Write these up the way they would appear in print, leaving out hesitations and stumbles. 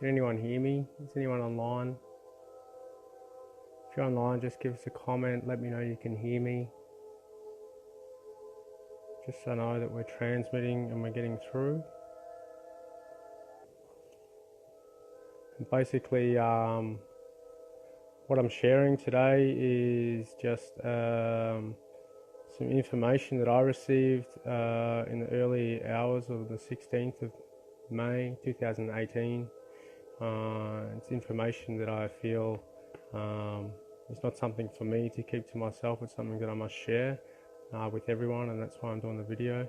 Can anyone hear me? Is anyone online? If you're online, just give us a comment. Let me know you can hear me. Just so I know that we're transmitting and we're getting through. And basically, what I'm sharing today is just some information that I received in the early hours of the 16th of May 2018. It's information that I feel it's not something for me to keep to myself. It's something that I must share with everyone, and that's why I'm doing the video.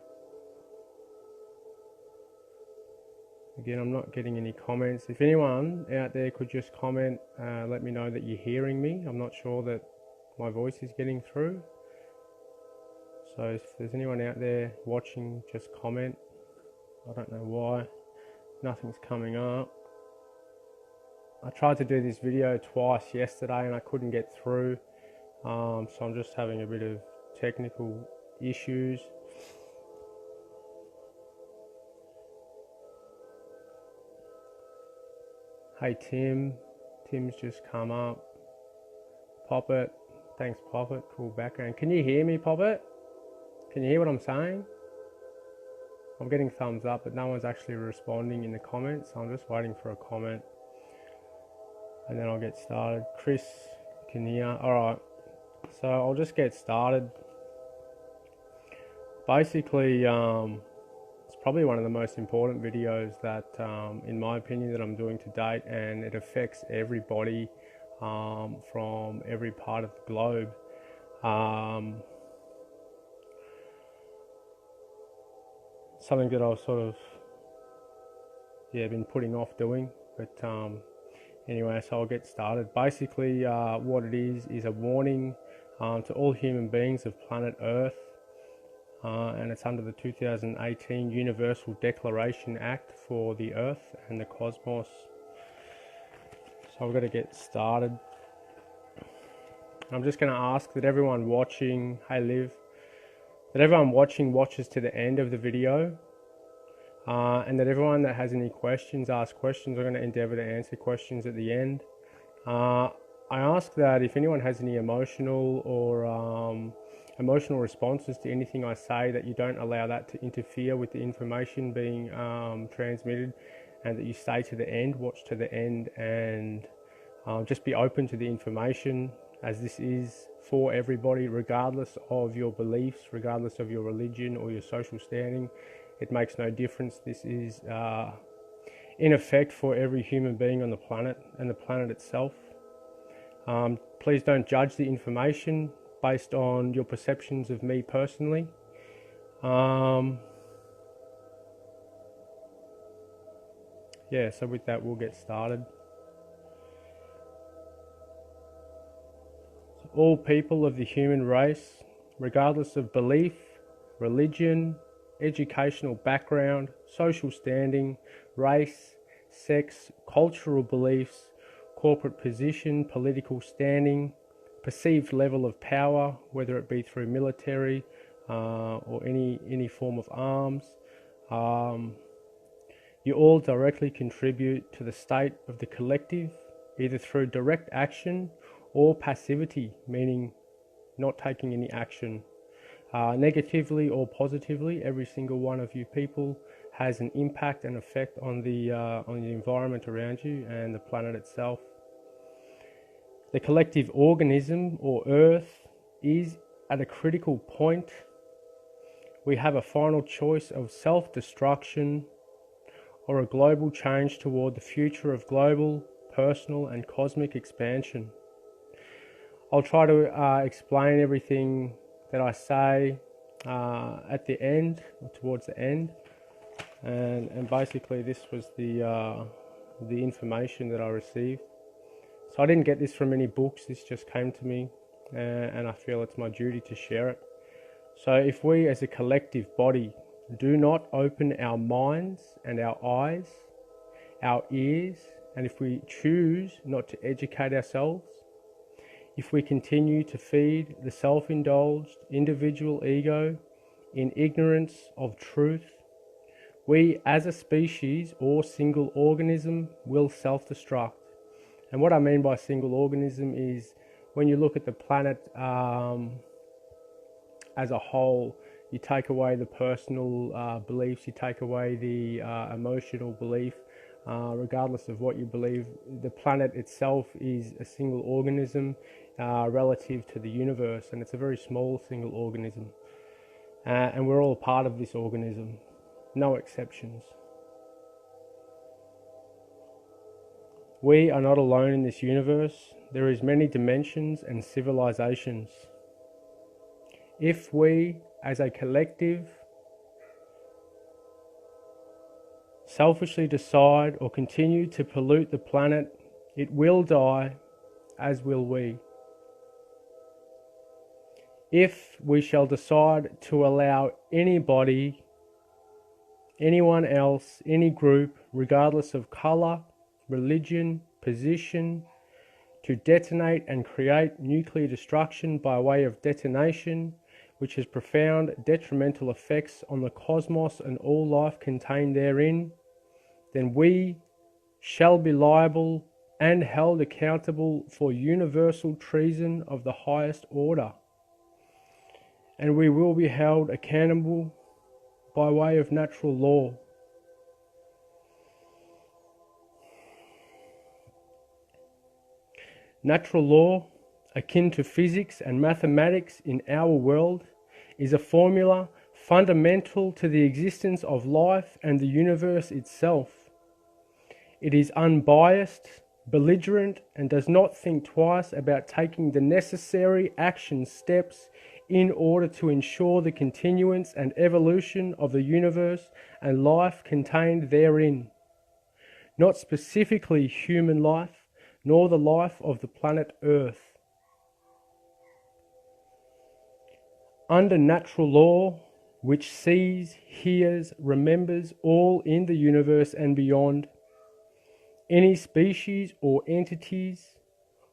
Again, I'm not getting any comments. If anyone out there could just comment, let me know that you're hearing me. I'm not sure that my voice is getting through. So if there's anyone out there watching, just comment. I don't know why nothing's coming up. I tried to do this video twice yesterday and I couldn't get through. So I'm just having a bit of technical issues. Hey Tim, Tim's just come up. Poppet, thanks Poppet, cool background. Can you hear me, Poppet? Can you hear what I'm saying? I'm getting thumbs up, but no one's actually responding in the comments, so I'm just waiting for a comment. And then I'll get started. Chris, you can hear. Alright, so I'll just get started. Basically, it's probably one of the most important videos that, in my opinion, that I'm doing to date, and it affects everybody from every part of the globe. Something that I've sort of been putting off doing, but anyway, so I'll get started. Basically, what it is a warning to all human beings of planet Earth, and it's under the 2018 Universal Declaration Act for the Earth and the Cosmos. So I've got to get started. I'm just going to ask that everyone watching, hey Liv, that everyone watching watches to the end of the video, and that everyone that has any questions, ask questions. I'm going to endeavour to answer questions at the end. I ask that if anyone has any emotional or emotional responses to anything I say, that you don't allow that to interfere with the information being transmitted, and that you stay to the end, watch to the end, and just be open to the information, as this is for everybody, regardless of your beliefs, regardless of your religion or your social standing. It makes no difference. This is in effect for every human being on the planet and the planet itself. Please don't judge the information based on your perceptions of me personally. So with that, we'll get started. All people of the human race, regardless of belief, religion, educational background, social standing, race, sex, cultural beliefs, corporate position, political standing, perceived level of power, whether it be through military or any form of arms, you all directly contribute to the state of the collective, either through direct action or passivity, meaning not taking any action. Negatively or positively, every single one of you people has an impact and effect on the environment around you and the planet itself. The collective organism, or Earth, is at a critical point. We have a final choice of self-destruction or a global change toward the future of global, personal and cosmic expansion. I'll try to explain everything that I say at the end, or towards the end, and basically this was the information that I received. So I didn't get this from any books. This just came to me, and I feel it's my duty to share it. So if we as a collective body do not open our minds and our eyes, our ears, and if we choose not to educate ourselves, if we continue to feed the self-indulged individual ego in ignorance of truth, we as a species or single organism will self-destruct. And what I mean by single organism is when you look at the planet as a whole, you take away the personal beliefs, you take away the emotional belief, regardless of what you believe, the planet itself is a single organism relative to the universe, and it's a very small single organism. And we're all part of this organism, no exceptions. We are not alone in this universe. There is many dimensions and civilizations. If we, as a collective, selfishly decide or continue to pollute the planet, it will die, as will we. If we shall decide to allow anybody, anyone else, any group, regardless of colour, religion, position, to detonate and create nuclear destruction by way of detonation, which has profound detrimental effects on the cosmos and all life contained therein, then we shall be liable and held accountable for universal treason of the highest order. And we will be held accountable by way of natural law. Natural law, akin to physics and mathematics in our world, is a formula fundamental to the existence of life and the universe itself. It is unbiased, belligerent, and does not think twice about taking the necessary action steps in order to ensure the continuance and evolution of the universe and life contained therein. Not specifically human life, nor the life of the planet Earth. Under natural law, which sees, hears, remembers all in the universe and beyond, any species or entities,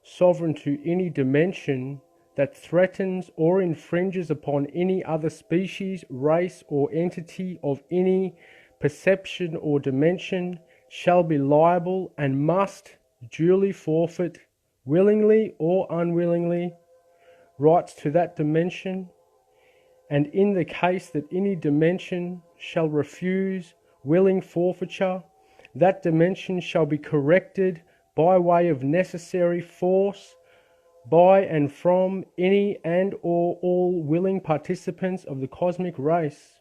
sovereign to any dimension, that threatens or infringes upon any other species, race, or entity of any perception or dimension, shall be liable and must duly forfeit, willingly or unwillingly, rights to that dimension, and in the case that any dimension shall refuse willing forfeiture, that dimension shall be corrected by way of necessary force by and from any and or all willing participants of the cosmic race.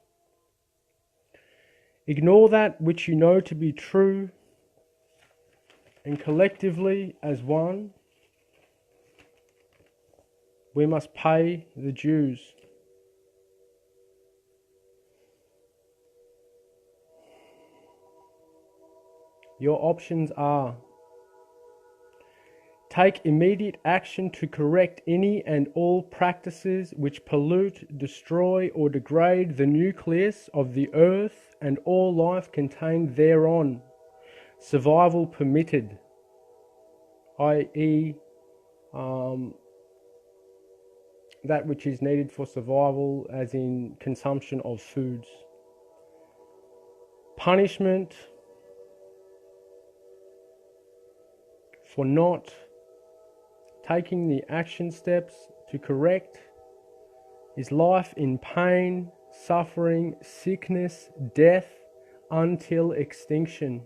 Ignore that which you know to be true, and collectively, as one, we must pay the dues. Your options are: take immediate action to correct any and all practices which pollute, destroy, or degrade the nucleus of the earth and all life contained thereon. Survival permitted, i.e., that which is needed for survival, as in consumption of foods. Punishment for not taking the action steps to correct is life in pain, suffering, sickness, death, until extinction.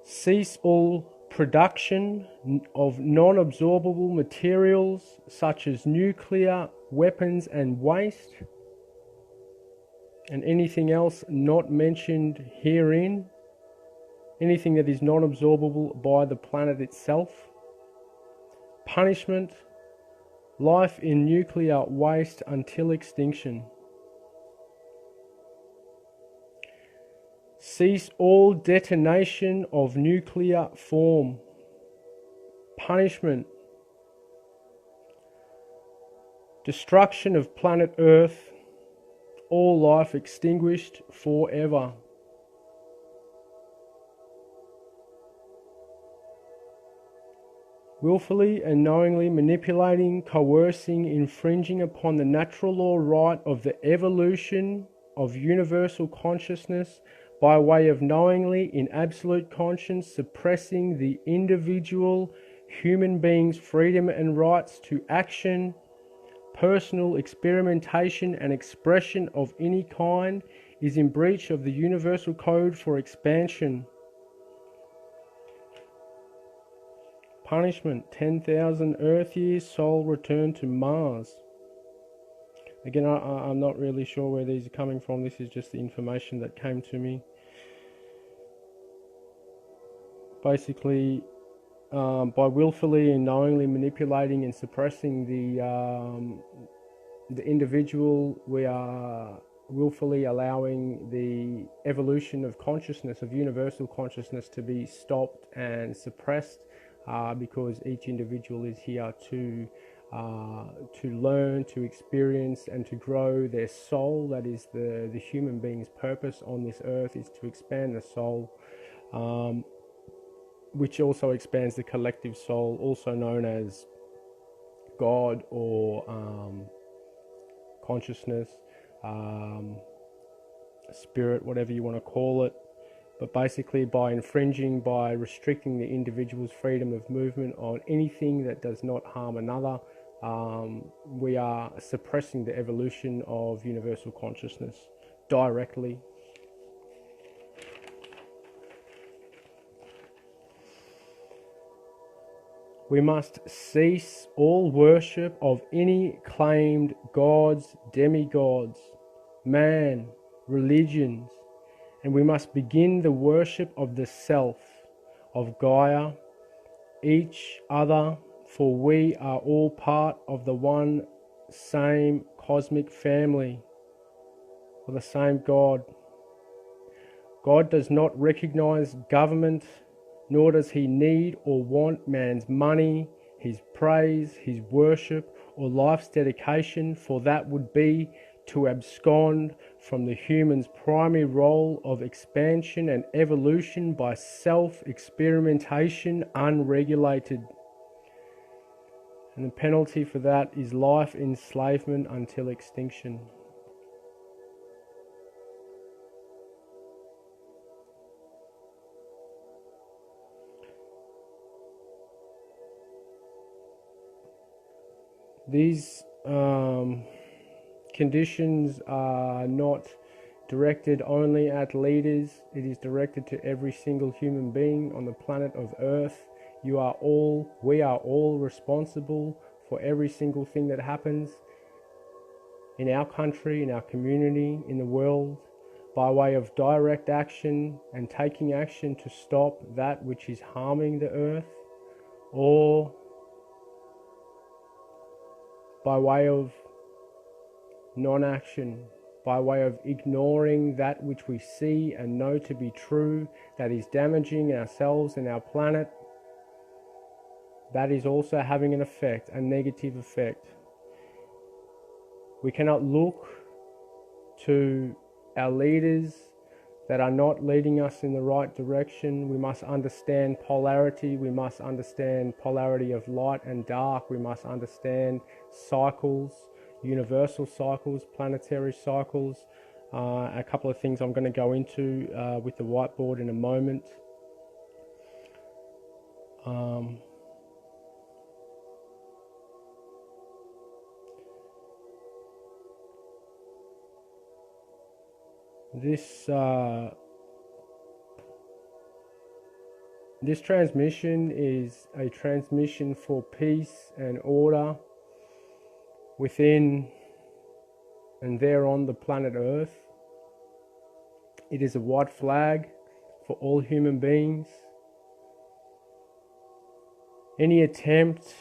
Cease all production of non-absorbable materials such as nuclear weapons and waste, and anything else not mentioned herein, anything that is non-absorbable by the planet itself. Punishment, life in nuclear waste until extinction. Cease all detonation of nuclear form. Punishment, destruction of planet Earth, all life extinguished forever. Willfully and knowingly manipulating, coercing, infringing upon the natural law right of the evolution of universal consciousness by way of knowingly, in absolute conscience, suppressing the individual human being's freedom and rights to action, personal experimentation and expression of any kind, is in breach of the universal code for expansion. Punishment: 10,000 Earth years, soul returned to Mars. Again, I'm not really sure where these are coming from. This is just the information that came to me. Basically, by willfully and knowingly manipulating and suppressing the individual, we are willfully allowing the evolution of consciousness, of universal consciousness, to be stopped and suppressed, because each individual is here to learn, to experience, and to grow their soul. That is the human being's purpose on this earth, is to expand the soul, which also expands the collective soul, also known as God or consciousness, spirit, whatever you want to call it. But basically, by restricting the individual's freedom of movement on anything that does not harm another, we are suppressing the evolution of universal consciousness directly. We must cease all worship of any claimed gods, demigods, man, religions, and we must begin the worship of the self, of Gaia, each other, for we are all part of the one same cosmic family, or the same God. God does not recognize government, nor does he need or want man's money, his praise, his worship, or life's dedication, for that would be to abscond from the human's primary role of expansion and evolution by self-experimentation unregulated. And the penalty for that is life enslavement until extinction. These conditions are not directed only at leaders. It is directed to every single human being on the planet of Earth. We are all responsible for every single thing that happens in our country, in our community, in the world, by way of direct action and taking action to stop that which is harming the Earth, or by way of non-action, by way of ignoring that which we see and know to be true, that is damaging ourselves and our planet. That is also having an effect, a negative effect. We cannot look to our leaders that are not leading us in the right direction. We must understand polarity. We must understand polarity of light and dark. We must understand cycles, universal cycles, planetary cycles. A couple of things I'm going to go into with the whiteboard in a moment. This transmission is a transmission for peace and order within and there on the planet Earth. It is a white flag for all human beings. Any attempt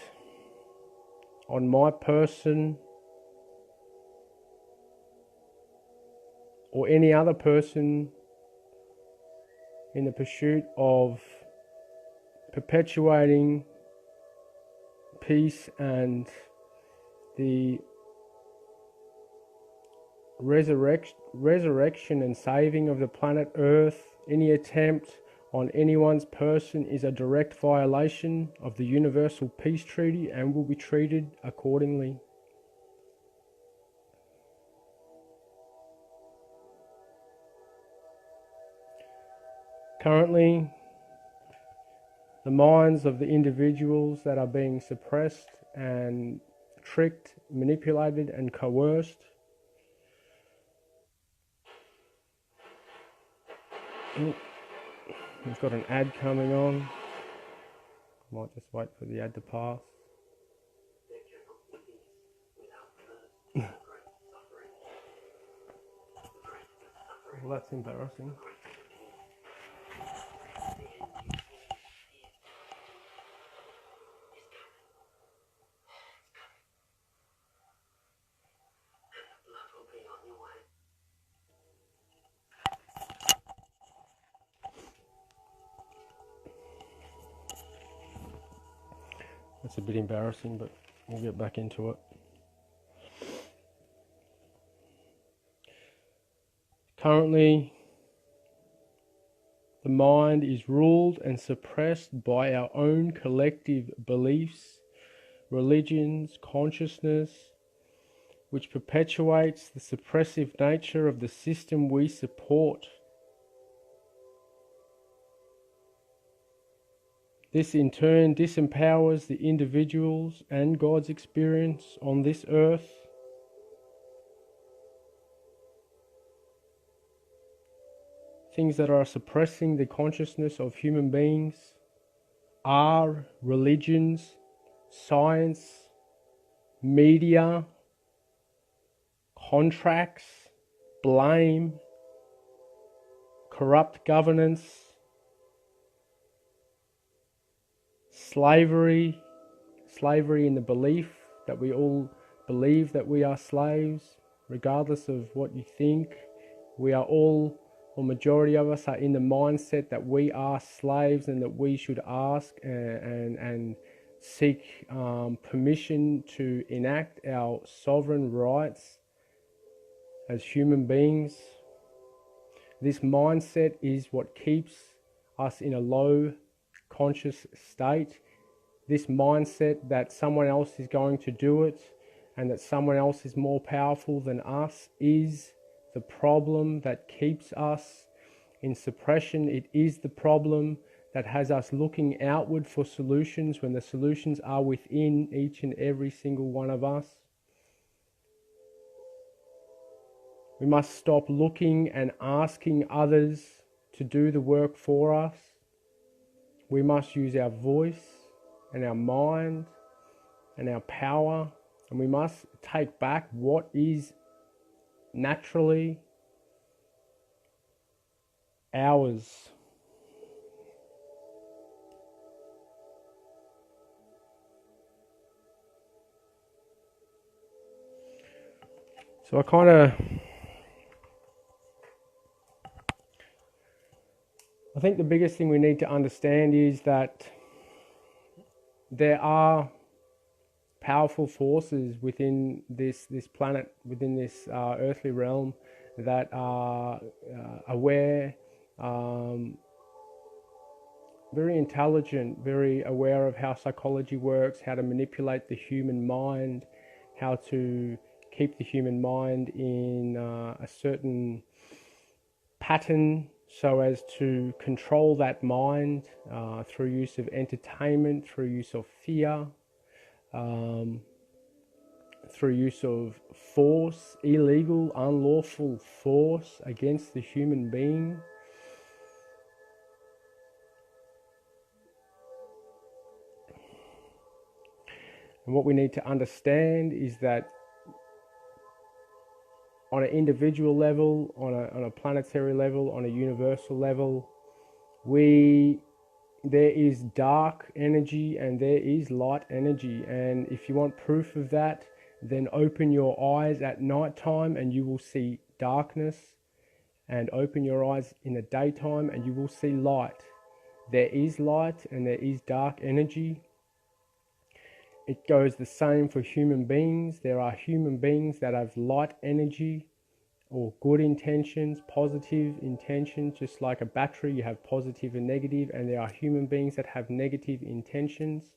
on my person or any other person in the pursuit of perpetuating peace and the resurrection and saving of the planet Earth, any attempt on anyone's person is a direct violation of the Universal Peace Treaty and will be treated accordingly. Currently, the minds of the individuals that are being suppressed and tricked, manipulated and coerced we've got an ad coming on. Might just wait for the ad to pass. Well, that's embarrassing. That's a bit embarrassing, but we'll get back into it. Currently, the mind is ruled and suppressed by our own collective beliefs, religions, consciousness, which perpetuates the suppressive nature of the system we support. This in turn disempowers the individuals and God's experience on this earth. Things that are suppressing the consciousness of human beings are religions, science, media, contracts, blame, corrupt governance, slavery in the belief that we all believe that we are slaves, regardless of what you think. We are all, or majority of us, are in the mindset that we are slaves and that we should ask and seek permission to enact our sovereign rights as human beings. This mindset is what keeps us in a low conscious state. This mindset that someone else is going to do it and that someone else is more powerful than us is the problem that keeps us in suppression. It is the problem that has us looking outward for solutions when the solutions are within each and every single one of us. We must stop looking and asking others to do the work for us. We must use our voice and our mind and our power, and we must take back what is naturally ours. So I think the biggest thing we need to understand is that there are powerful forces within this planet, within this earthly realm, that are aware, very intelligent, very aware of how psychology works, how to manipulate the human mind, how to keep the human mind in a certain pattern so as to control that mind through use of entertainment, through use of fear, through use of force, illegal, unlawful force against the human being. And what we need to understand is that on an individual level, on a planetary level, on a universal level, there is dark energy and there is light energy. And if you want proof of that, then open your eyes at night time and you will see darkness, and open your eyes in the daytime and you will see light. There is light and there is dark energy. It goes the same for human beings. There are human beings that have light energy or good intentions, positive intentions. Just like a battery, you have positive and negative, and there are human beings that have negative intentions.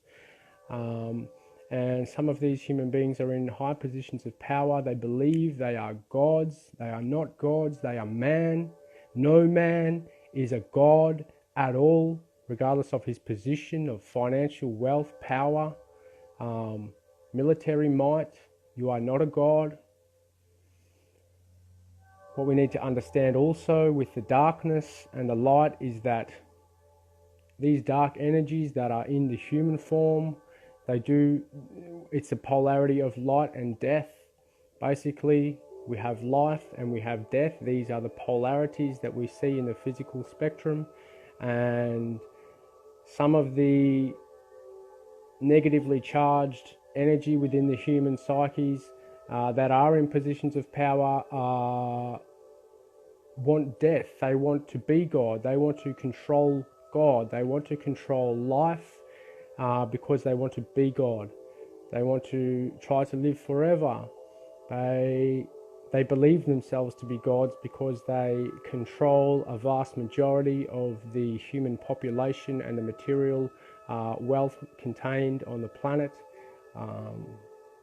And some of these human beings are in high positions of power. They believe they are gods. They are not gods. They are man. No man is a god. at all, regardless of his position of financial wealth, power, military might. You are not a God. What we need to understand also with the darkness and the light is that these dark energies that are in the human form, it's a polarity of light and death. Basically, we have life and we have death. These are the polarities that we see in the physical spectrum. And some of the negatively charged energy within the human psyches that are in positions of power want death. They want to be God. They want to control God. They want to control life because they want to be God. They want to try to live forever. They believe themselves to be gods because they control a vast majority of the human population and the material wealth contained on the planet.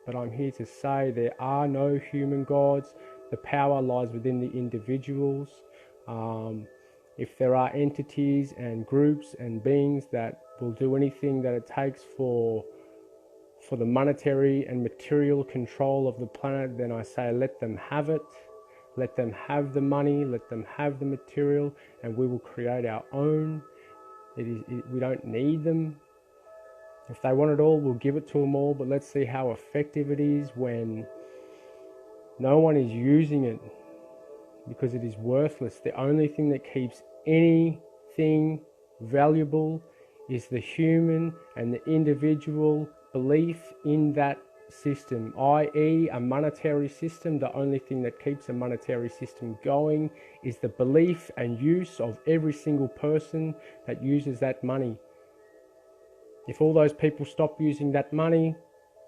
But I'm here to say there are no human gods. The power lies within the individuals. If there are entities and groups and beings that will do anything that it takes for the monetary and material control of the planet, then I say let them have it. Let them have the money, let them have the material, and we will create our own. We don't need them. If they want it all, we'll give it to them all, but let's see how effective it is when no one is using it, because it is worthless. The only thing that keeps anything valuable is the human and the individual belief in that system, i.e. a monetary system. The only thing that keeps a monetary system going is the belief and use of every single person that uses that money. If all those people stop using that money,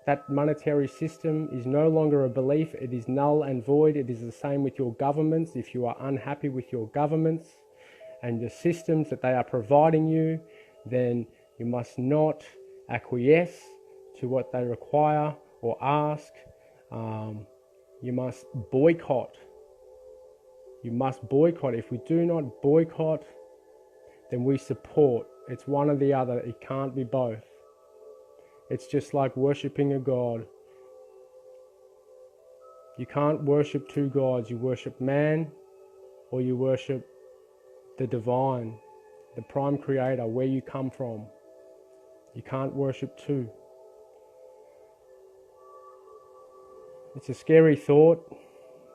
that monetary system is no longer a belief. It is null and void. It is the same with your governments. If you are unhappy with your governments and the systems that they are providing you, then you must not acquiesce to what they require or ask. You must boycott. You must boycott. If we do not boycott, then we support. It's one or the other. It can't be both. It's just like worshipping a god. You can't worship two gods. You worship man or you worship the divine, the prime creator, where you come from. You can't worship two. It's a scary thought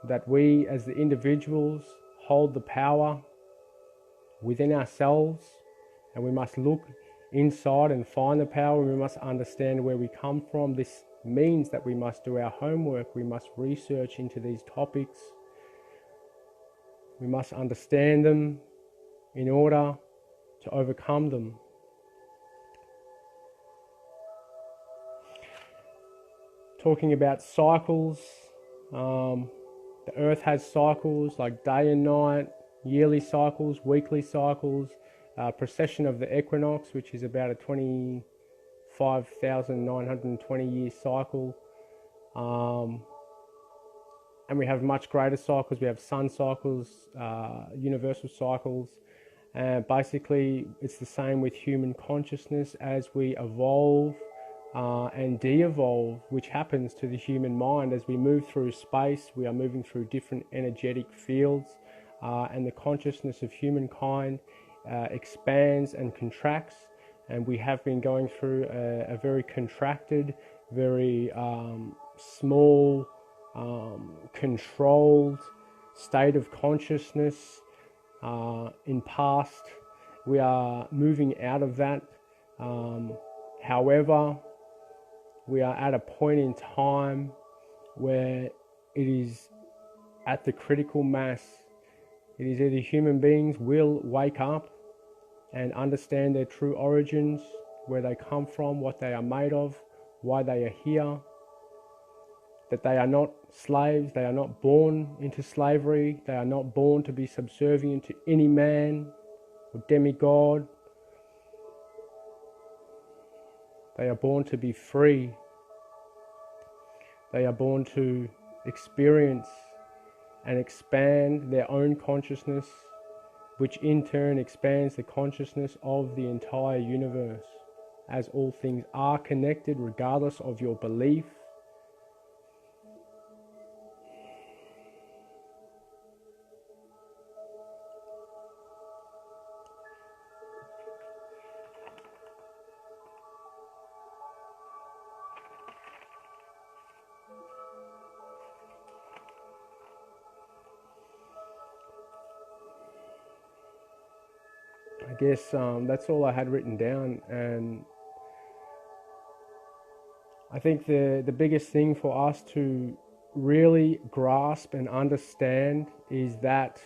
that we as the individuals hold the power within ourselves, and we must look inside and find the power. We must understand where we come from. This means that we must do our homework. We must research into these topics. We must understand them in order to overcome them. Talking about cycles, the earth has cycles like day and night, yearly cycles, weekly cycles, precession of the equinox, which is about a 25,920 year cycle. And we have much greater cycles. We have sun cycles, universal cycles. And basically, it's the same with human consciousness. As we evolve and de-evolve, which happens to the human mind as we move through space, we are moving through different energetic fields, and the consciousness of humankind expands and contracts, and we have been going through a very contracted, very small, controlled state of consciousness in past. We are moving out of that. However, we are at a point in time where it is at the critical mass. It is either human beings will wake up and understand their true origins, where they come from, what they are made of, why they are here, that they are not slaves, they are not born into slavery, they are not born to be subservient to any man or demigod. They are born to be free. They are born to experience and expand their own consciousness which in turn expands the consciousness of the entire universe, as all things are connected regardless of your belief. I guess that's all I had written down, and I think the biggest thing for us to really grasp and understand is that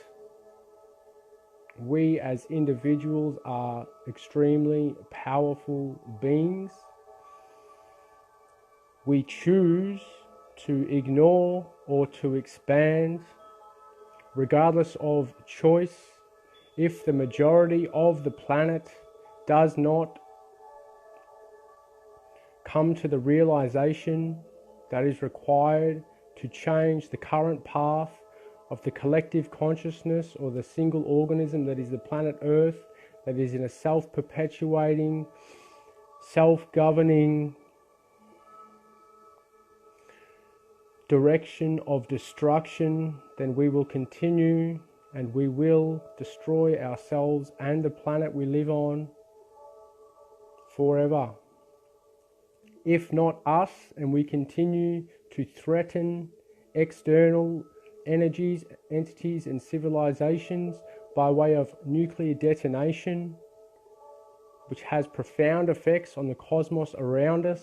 we as individuals are extremely powerful beings. We choose to ignore or to expand regardless of choice. If the majority of the planet does not come to the realization that is required to change the current path of the collective consciousness or the single organism that is the planet Earth, that is in a self-perpetuating, self-governing direction of destruction, then we will continue and we will destroy ourselves and the planet we live on forever. If not us, and we continue to threaten external energies, entities and civilizations by way of nuclear detonation, which has profound effects on the cosmos around us,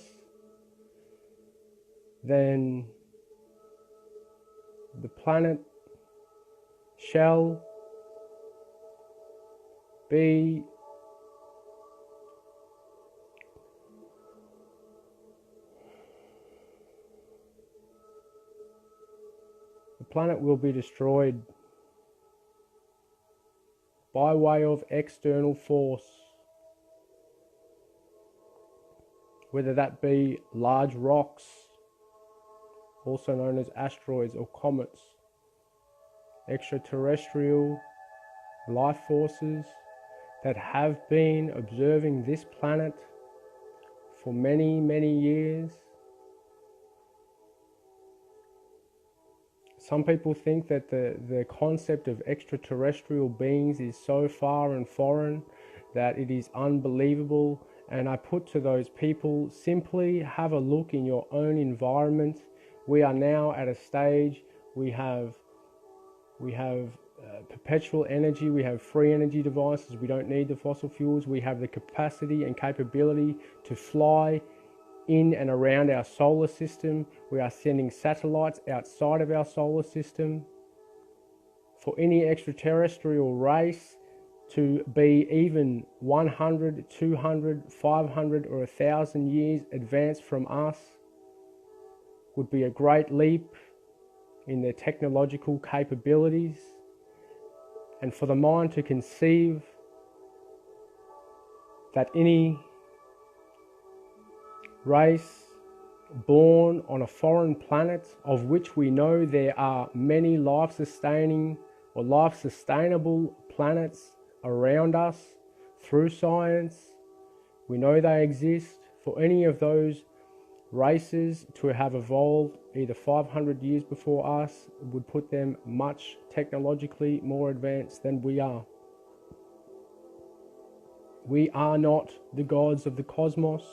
then the planet shall be planet will be destroyed by way of external force, whether that be large rocks, also known as asteroids or comets, extraterrestrial life forces that have been observing this planet for many, many years. Some people think that the concept of extraterrestrial beings is so far and foreign that it is unbelievable. And I put to those people, simply have a look in your own environment. We are now at a stage, we have perpetual energy, we have free energy devices, we don't need the fossil fuels, we have the capacity and capability to fly in and around our solar system. We are sending satellites outside of our solar system. For any extraterrestrial race to be even 100, 200, 500 or 1,000 years advanced from us would be a great leap in their technological capabilities. And for the mind to conceive that any race born on a foreign planet, of which we know there are many life-sustaining or life-sustainable planets around us through science, we know they exist. For any of those races to have evolved either 500 years before us would put them much technologically more advanced than we are. We are not the gods of the cosmos.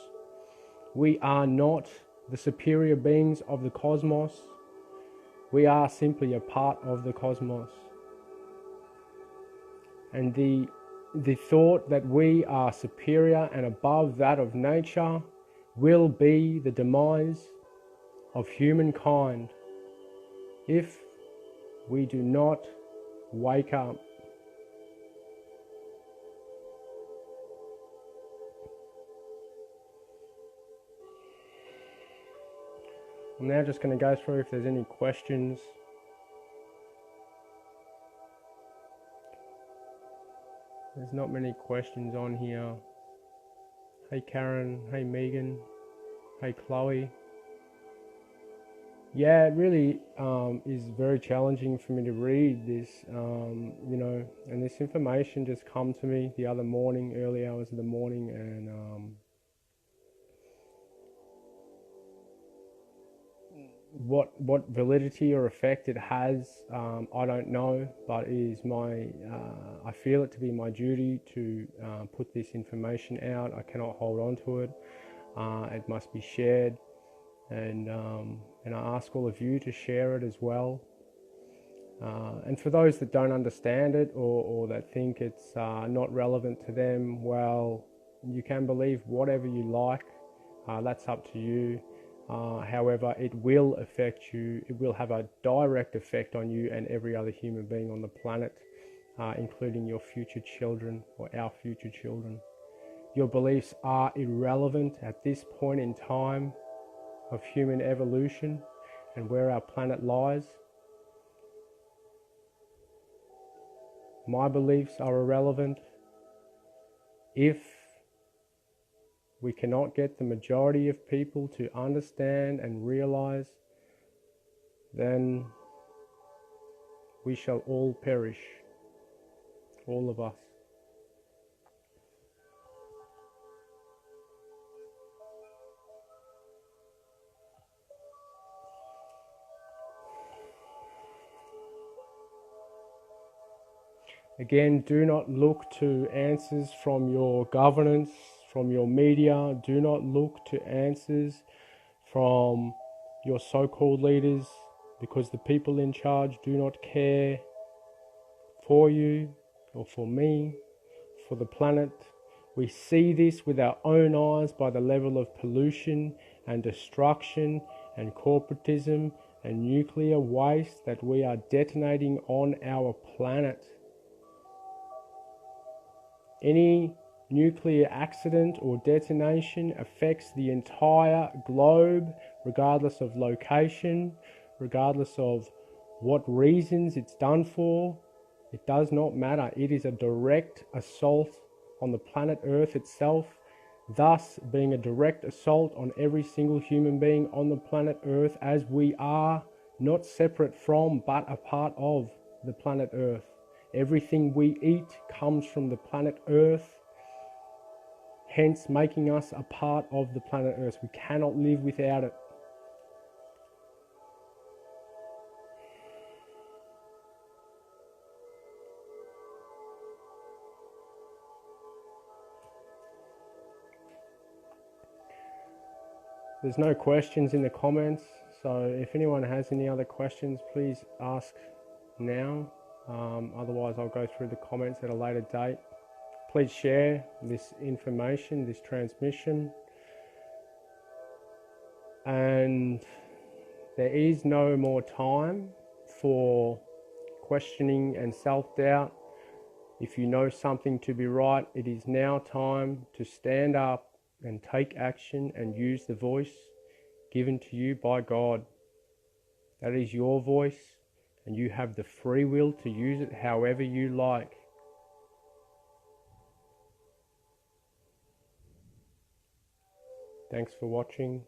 We are not the superior beings of the cosmos. We are simply a part of the cosmos. And the thought that we are superior and above that of nature will be the demise of humankind if we do not wake up. I'm now just going to go through if there's any questions. There's not many questions on here. Hey Karen, hey Megan, hey Chloe. Yeah, it really is very challenging for me to read this, and this information just come to me the other morning, early hours of the morning, and what validity or effect it has, I don't know, but it is I feel it to be my duty to put this information out. I cannot hold on to it. It must be shared, and I ask all of you to share it as well. And for those that don't understand it, or that think it's not relevant to them, well, you can believe whatever you like. That's up to you. However, it will affect you. It will have a direct effect on you and every other human being on the planet, including your future children or our future children. Your beliefs are irrelevant at this point in time of human evolution and where our planet lies. My beliefs are irrelevant. If we cannot get the majority of people to understand and realize, then we shall all perish, all of us. Again, do not look to answers from your governance, from your media. Do not look to answers from your so-called leaders, because the people in charge do not care for you or for me, for the planet. We see this with our own eyes by the level of pollution and destruction and corporatism and nuclear waste that we are detonating on our planet. Any nuclear accident or detonation affects the entire globe, regardless of location, regardless of what reasons it's done for. It does not matter. It is a direct assault on the planet Earth itself, thus being a direct assault on every single human being on the planet Earth, as we are not separate from but a part of the planet Earth. Everything we eat comes from the planet Earth, hence making us a part of the planet Earth. We cannot live without it. There's no questions in the comments, so if anyone has any other questions, please ask now. Otherwise, I'll go through the comments at a later date. Please share this information, this transmission. And there is no more time for questioning and self-doubt. If you know something to be right, it is now time to stand up and take action and use the voice given to you by God. That is your voice, and you have the free will to use it however you like. Thanks for watching.